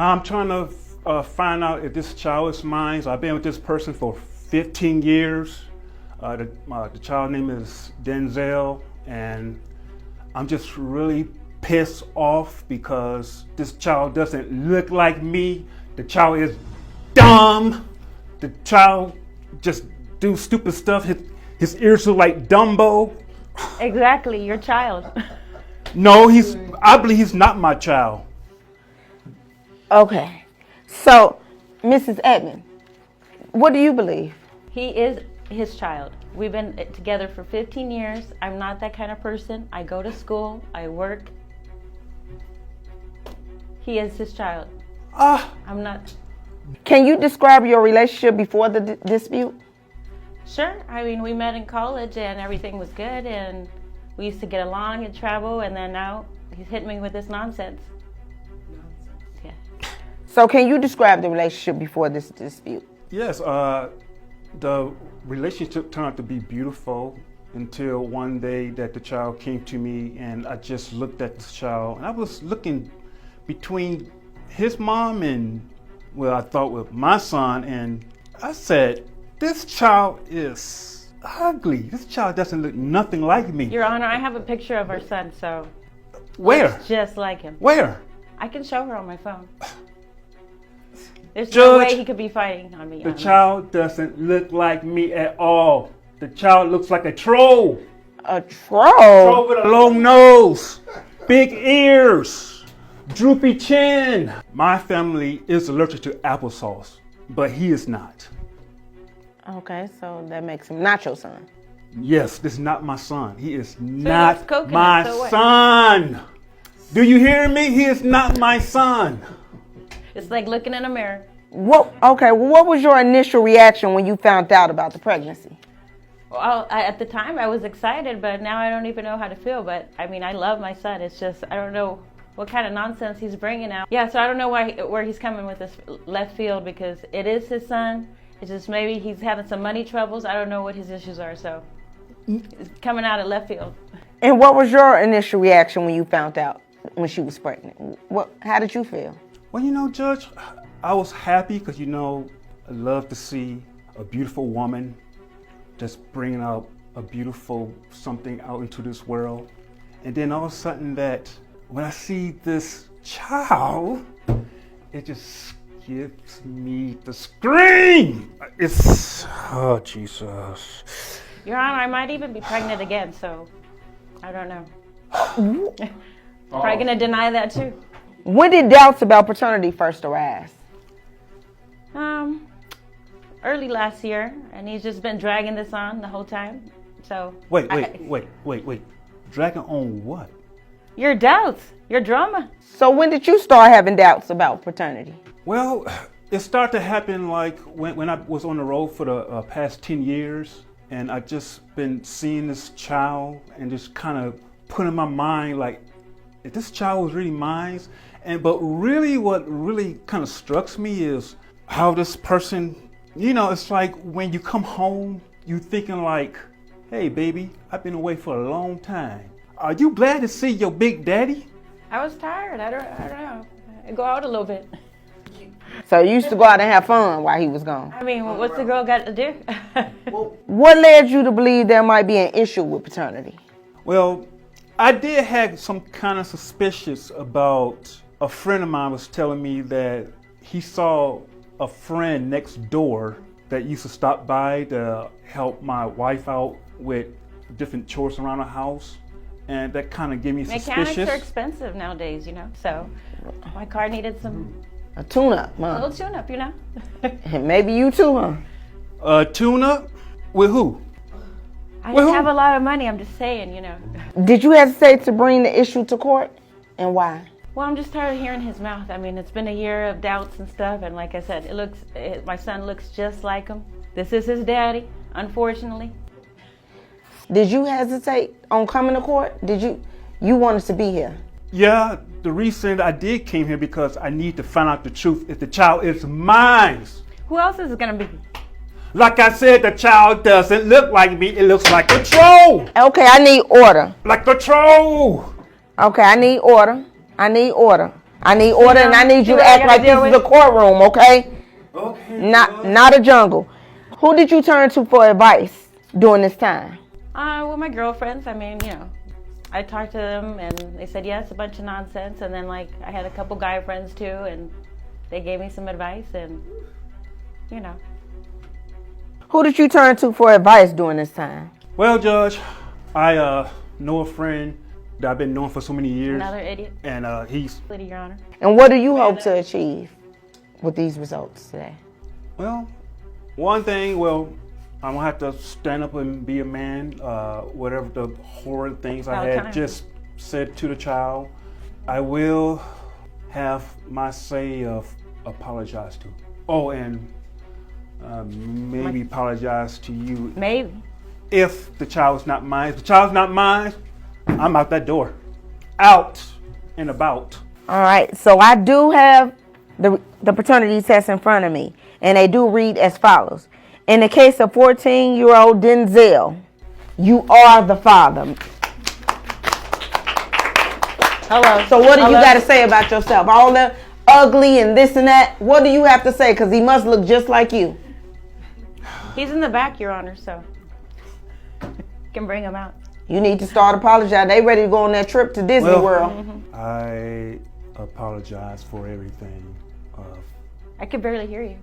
I'm trying to find out if this child is mine. So I've been with this person for 15 years. The child name is Denzel, and I'm just really pissed off because this child doesn't look like me. The child is dumb. The child just do stupid stuff. His ears look like Dumbo. Exactly, your child. No, I believe he's not my child. Okay. So, Mrs. Edmond, what do you believe? He is his child. We've been together for 15 years. I'm not that kind of person. I go to school, I work. He is his child. I'm not. Can you describe your relationship before the dispute? Sure. I mean, we met in college and everything was good and we used to get along and travel, and then now he's hitting me with this nonsense. Yeah. So can you describe the relationship before this dispute? Yes, the relationship turned out to be beautiful until one day that the child came to me and I just looked at this child and I was looking between his mom and, well, I thought with my son, and I said, this child is ugly. This child doesn't look nothing like me. Your Honor, I have a picture of our son, so. Where? It's just like him. Where? I can show her on my phone. There's Judge, no way he could be fighting on me. The child doesn't look like me at all. The child looks like a troll. A troll? Troll with a long nose, big ears, droopy chin. My family is allergic to applesauce, but he is not. Okay, so that makes him not your son. Yes, this is not my son. He is loves not coconut, my so what? son. Do you hear me? He is not my son. It's like looking in a mirror. What was your initial reaction when you found out about the pregnancy? Well, at the time I was excited, but now I don't even know how to feel. But I mean, I love my son. It's just, I don't know what kind of nonsense he's bringing out. Yeah, so I don't know where he's coming with this left field, because it is his son. It's just maybe he's having some money troubles. I don't know what his issues are, so it's coming out of left field. And what was your initial reaction when you found out when she was pregnant? How did you feel? Well, you know, Judge, I was happy because, you know, I love to see a beautiful woman just bringing out a beautiful something out into this world. And then all of a sudden that when I see this child, it just gives me the scream. Oh, Jesus. Your Honor, I might even be pregnant again, so I don't know. Probably gonna deny that too. When did doubts about paternity first arise? Early last year, and he's just been dragging this on the whole time. So Wait. Dragging on what? Your doubts, your drama. So when did you start having doubts about paternity? Well, it started to happen like when I was on the road for the past 10 years, and I just been seeing this child and just kind of put in my mind like, if this child was really mine. But really what really kind of struck me is how this person, you know, it's like when you come home, you thinking like, hey baby, I've been away for a long time. Are you glad to see your big daddy? I was tired. I don't know. I go out a little bit. So you used to go out and have fun while he was gone. I mean, what's the girl got to do? What led you to believe there might be an issue with paternity? Well, I did have some kind of suspicions about a friend of mine was telling me that he saw a friend next door that used to stop by to help my wife out with different chores around the house. And that kind of gave me suspicious. Mechanics are expensive nowadays, you know, so my car needed A tune-up, a little tune-up, you know. And maybe you too, huh? A tune-up? With who? I didn't have a lot of money, I'm just saying, you know. Did you hesitate to bring the issue to court? And why? Well, I'm just tired of hearing his mouth. I mean, it's been a year of doubts and stuff, and like I said, my son looks just like him. This is his daddy, unfortunately. Did you hesitate on coming to court? You wanted to be here? Yeah, the reason I did came here because I need to find out the truth if the child is mine. Who else is it gonna be? Like I said, the child doesn't look like me. It looks like a troll. Okay, I need order. Like a troll. Okay, I need order. I need order, and I need you to See what I act like gotta this deal is a courtroom, okay? Okay. Not a jungle. Who did you turn to for advice during this time? Well, my girlfriends. I mean, you know, I talked to them, and they said yes, a bunch of nonsense. And then like I had a couple guy friends too, and they gave me some advice, and you know. Who did you turn to for advice during this time? Well, Judge, I know a friend that I've been knowing for so many years, Another idiot, and he's Your Honor. And what do you hope to achieve with these results today? well. One thing, well, I'm gonna have to stand up and be a man. Whatever the horrid things I About had time. just said to the child, I will have my say of apologize to. Oh, and maybe apologize to you Maybe. if the child's not mine. If the child's not mine, I'm out that door, out and about. All right, so I do have the paternity test in front of me, and they do read as follows. In the case of 14-year-old Denzel, you are the father. Hello. So what do you got to say about yourself? All the ugly and this and that, what do you have to say? Because he must look just like you. He's in the back, Your Honor, so can bring him out. You need to start apologizing. They ready to go on that trip to Disney Well, World. I apologize for everything. I could barely hear you.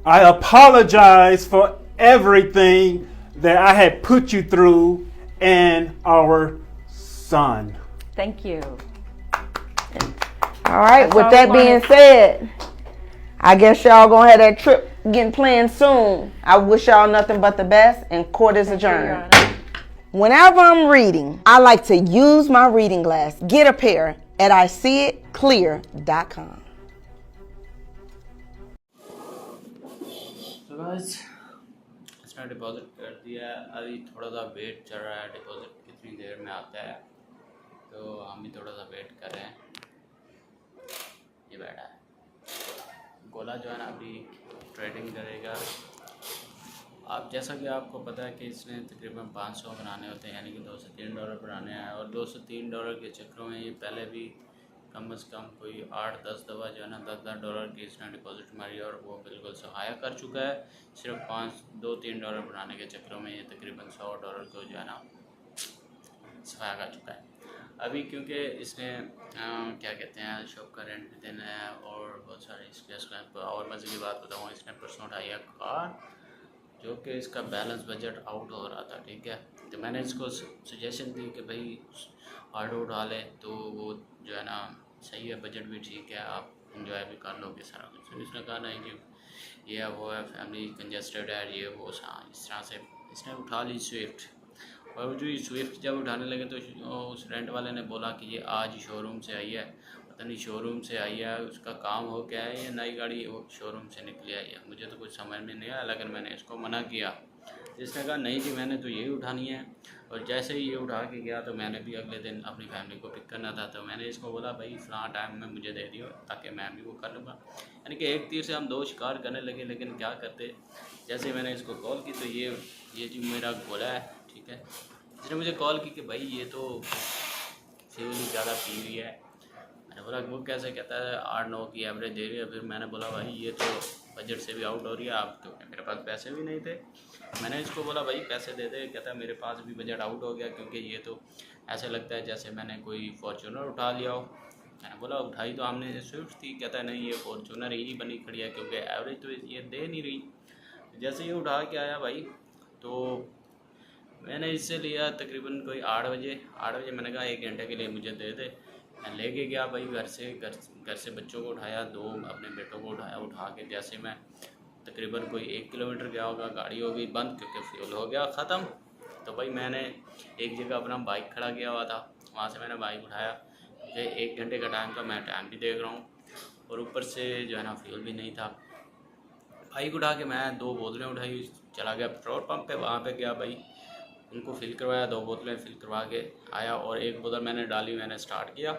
I apologize for everything that I had put you through and our son. Thank you. All right, That's with all that we being wanted. said, I guess y'all gonna have that trip getting planned soon. I wish y'all nothing but the best, and court is Your adjourned. Honor. Whenever I'm reading, I like to use my reading glass. Get a pair at iseeitclear.com. तो guys इसने deposit कर दिया है। अभी थोड़ा सा wait चल रहा है डिपॉजिट कितनी देर में आता है, तो हम भी थोड़ा सा वेट कर रहे हैं। ये बैठा है गोला जो है ना, अभी ट्रेडिंग करेगा। आप जैसा कि आपको पता है कि इसने तकरीबन 500 बनाने होते हैं, यानी कि $2 से $3 बनाने हैं, और $2 से $3 के चक्करों में ये पहले भी कम से कम कोई 8-10 दफ़ा जो है ना $10 की इसने डिपॉजिट मारी, और वो बिल्कुल सहाया कर चुका है। सिर्फ $2-3 बनाने के चक्करों में ये तकरीबन $100 को जो है ना सहाया कर चुका है। अभी क्योंकि इसने क्या कहते हैं शॉप का रेंट भी देना है और बहुत सारे इसके और मज़े की बात बताऊँ, इसने परसों उठाई है कार, जो कि इसका बैलेंस बजट आउट हो रहा था। ठीक है, तो मैंने इसको सजेशन दी कि भाई ऑटो उठा ले, तो वो जो है ना सही है, बजट भी ठीक है, आप इंजॉय भी कर लोगे सारा कुछ। तो इसने कहा नहीं जी ये है वो है, फैमिली कंजस्टेड है, ये वो हाँ, इस तरह से इसने उठा ली स्विफ्ट। और जो ये स्विफ्ट जब उठाने लगे तो उस रेंट वाले ने बोला कि ये आज शोरूम से आई है, पता नहीं शोरूम से आई है, उसका काम हो गया है, ये नई गाड़ी वो शोरूम से निकली आई है, मुझे तो कुछ समझ में नहीं आया। लेकिन मैंने इसको मना किया, इसने कहा नहीं जी मैंने तो यही उठानी है। और जैसे ही ये उठा के गया तो मैंने भी अगले दिन अपनी फैमिली को पिक करना था, तो मैंने इसको बोला भाई फ़लाँ टाइम में मुझे दे दियो ताकि मैं भी वो कर लूँगा। यानी कि एक तीर से हम दो शिकार करने लगे। लेकिन क्या करते, जैसे ही मैंने इसको कॉल की तो ये जो मेरा गोला है, ठीक है, इसने मुझे कॉल की कि भाई ये तो फ्यूल ज़्यादा पी रही है। मैंने बोला वो कैसे, कहता है 8-9 की एवरेज दे रही है। फिर मैंने बोला भाई ये तो बजट से भी आउट हो रही है, आप तो मेरे पास पैसे भी नहीं थे। मैंने इसको बोला भाई पैसे दे दे, कहता है मेरे पास भी बजट आउट हो गया, क्योंकि ये तो ऐसे लगता है जैसे मैंने कोई फॉर्चूनर उठा लिया हो। मैंने बोला उठाई तो हमने स्विफ्ट थी, कहता है नहीं ये फॉर्चूनर ही बनी खड़ी है, क्योंकि एवरेज तो ये दे नहीं रही। जैसे ये उठा के आया भाई, तो मैंने इससे लिया तकरीबन कोई 8 बजे मैंने कहा 1 घंटे के लिए मुझे दे दे। मैं लेके गया भाई घर से बच्चों को उठाया, 2 अपने बेटों को उठाया। उठा के जैसे मैं तकरीबन कोई 1 किलोमीटर गया होगा, गाड़ी हो गई बंद क्योंकि फ्यूल हो गया ख़त्म। तो भाई मैंने एक जगह अपना बाइक खड़ा किया हुआ था, वहाँ से मैंने बाइक उठाया, मुझे 1 घंटे का टाइम था, मैं टाइम भी देख रहा हूँ, और ऊपर से जो है ना फ्यूल भी नहीं था। बाइक उठा के मैं 2 बोतलें उठाई, चला गया पेट्रोल पंप पे, वहाँ पे गया भाई उनको फिल करवाया, 2 बोतलें फिल करवा के आया, और 1 बोतल मैंने डाली, मैंने स्टार्ट किया,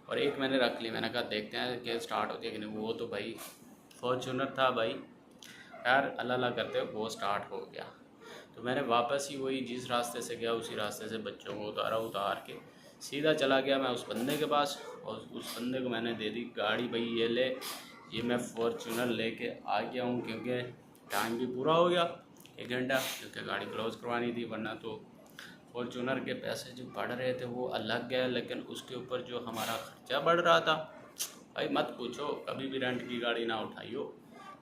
और 1 मैंने रख ली। मैंने कहा देखते हैं कि स्टार्ट होती है कि नहीं। वो तो भाई फॉर्चूनर था भाई, यार अल्लाह करते वो स्टार्ट हो गया। तो मैंने वापस ही वही जिस रास्ते से गया उसी रास्ते से बच्चों को उतार के सीधा चला गया मैं उस बंदे के पास और उस बंदे को मैंने दे दी गाड़ी, भाई ये ले, ये मैं फॉर्च्यूनर लेके आ गया हूँ क्योंकि टाइम भी पूरा हो गया 1 घंटा, क्योंकि गाड़ी क्लोज़ करवानी थी, वरना तो फॉर्च्यूनर के पैसे जो बढ़ रहे थे वो अलग है, लेकिन उसके ऊपर जो हमारा खर्चा बढ़ रहा था भाई मत पूछो। कभी भी रेंट की गाड़ी ना उठाइयो,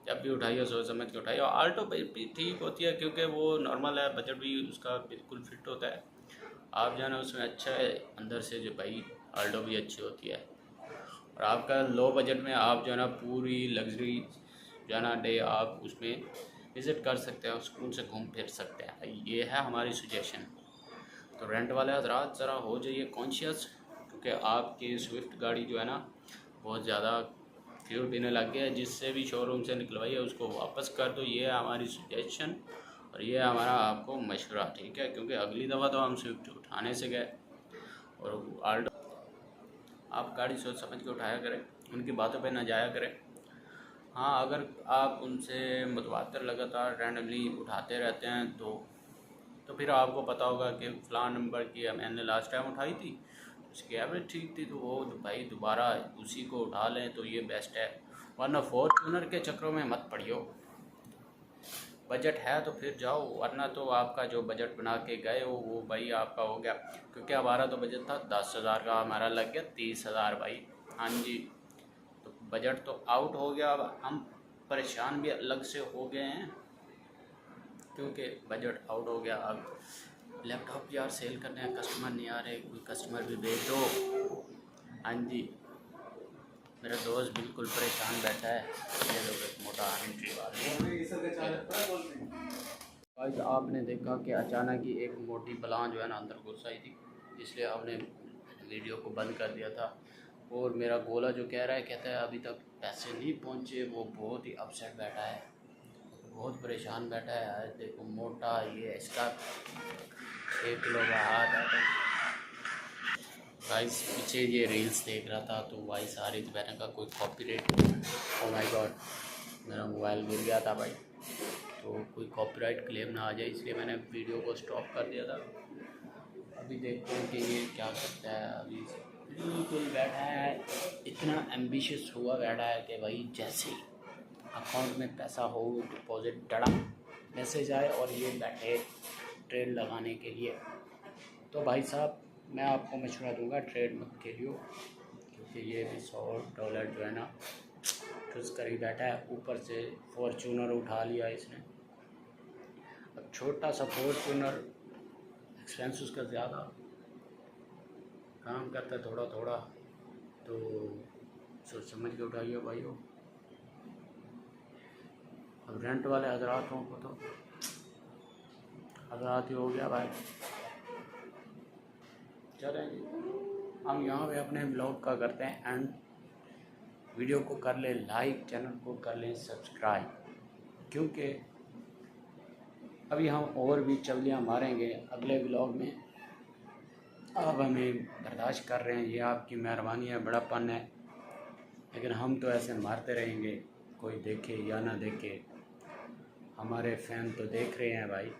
जब भी उठाइए सोच समझ के उठाइए। आल्टो भी ठीक होती है क्योंकि वो नॉर्मल है, बजट भी उसका बिल्कुल फिट होता है, आप जाना उसमें अच्छा है अंदर से जो भाई आल्टो भी अच्छी होती है। और आपका लो बजट में आप जो है ना पूरी लग्जरी जो है ना डे आप उसमें विज़िट कर सकते हैं, सुकून से घूम फिर सकते हैं। ये है हमारी सजेशन। तो रेंट वाले हजरात ज़रा हो जाइए कॉन्शियस, क्योंकि आपकी स्विफ्ट गाड़ी जो है ना बहुत ज़्यादा फ्यूल पीने लग गया है, जिससे भी शोरूम से निकलवाइए उसको वापस कर दो। ये है हमारी सजेशन और ये है हमारा आपको मशवरा, ठीक है। क्योंकि अगली दफ़ा तो हम स्विफ्ट उठाने से गए और आल्टो, आप गाड़ी सोच समझ के उठाया करें, उनकी बातों पे ना जाया करें। हाँ, अगर आप उनसे मुतवातर लगातार रैंडमली उठाते रहते हैं तो फिर आपको पता होगा कि फ़लाँ नंबर की मैंने लास्ट टाइम उठाई थी, उसकी एवरेज ठीक थी, तो वो भाई दोबारा उसी को उठा लें तो ये बेस्ट है। वरना फॉर्च्यूनर के चक्करों में मत पड़ियो। बजट है तो फिर जाओ, वरना तो आपका जो बजट बना के गए हो वो भाई आपका हो गया। क्योंकि हमारा तो बजट था 10,000 का, हमारा लग गया 30,000 भाई। हाँ जी, तो बजट तो आउट हो गया। अब हम परेशान भी अलग से हो गए हैं क्योंकि बजट आउट हो गया। अब लैपटॉप यार सेल करने हैं, कस्टमर नहीं आ रहे, कोई कस्टमर भी भेज दो। हाँ जी, मेरा दोस्त बिल्कुल परेशान बैठा है, ये लोग एक मोटा एंट्री वाले। आज आपने देखा कि अचानक ही एक मोटी बलान जो है ना अंदर घुस आई थी, इसलिए हमने वीडियो को बंद कर दिया था। और मेरा गोला जो कह रहा है, कहता है अभी तक पैसे नहीं पहुँचे, वो बहुत ही अपसेट बैठा है, बहुत परेशान बैठा है। आज देखो मोटा ये इसका 1 किलो का हाथ है। गाइस पीछे ये रील्स देख रहा था तो वॉइस आ रही थी, मैंने कहा कोई कॉपीराइट, ओ माय गॉड मेरा मोबाइल गिर गया था भाई, तो कोई कॉपीराइट क्लेम ना आ जाए, इसलिए मैंने वीडियो को स्टॉप कर दिया था। अभी देखते हैं कि ये क्या करता है। अभी बिल्कुल बैठा है, इतना एम्बिशियस हुआ बैठा है कि भाई जैसे ही अकाउंट में पैसा हो डिपॉजिट डड़ा मैसेज आए और ये बैठे ट्रेड लगाने के लिए। तो भाई साहब मैं आपको मशवरा दूंगा, ट्रेड मत खेलियो, क्योंकि ये भी $100 जो है ना ठुस कर ही बैठा है। ऊपर से फॉर्च्यूनर उठा लिया इसने। अब छोटा सा फॉर्च्यूनर, एक्सपेंस उसका ज़्यादा, काम करता है थोड़ा थोड़ा, तो सोच समझ के उठाइए भाइयों। अब रेंट वाले हजरातों को तो हजरात ही हो गया भाई। चलें हम यहाँ पे अपने ब्लॉग का करते हैं एंड। वीडियो को कर लें लाइक, चैनल को कर लें सब्सक्राइब, क्योंकि अभी हम और भी चवलियाँ मारेंगे अगले ब्लॉग में। आप हमें बर्दाश्त कर रहे हैं, ये आपकी मेहरबानी है, बड़ापन है, लेकिन हम तो ऐसे मारते रहेंगे, कोई देखे या ना देखे, हमारे फैन तो देख रहे हैं भाई।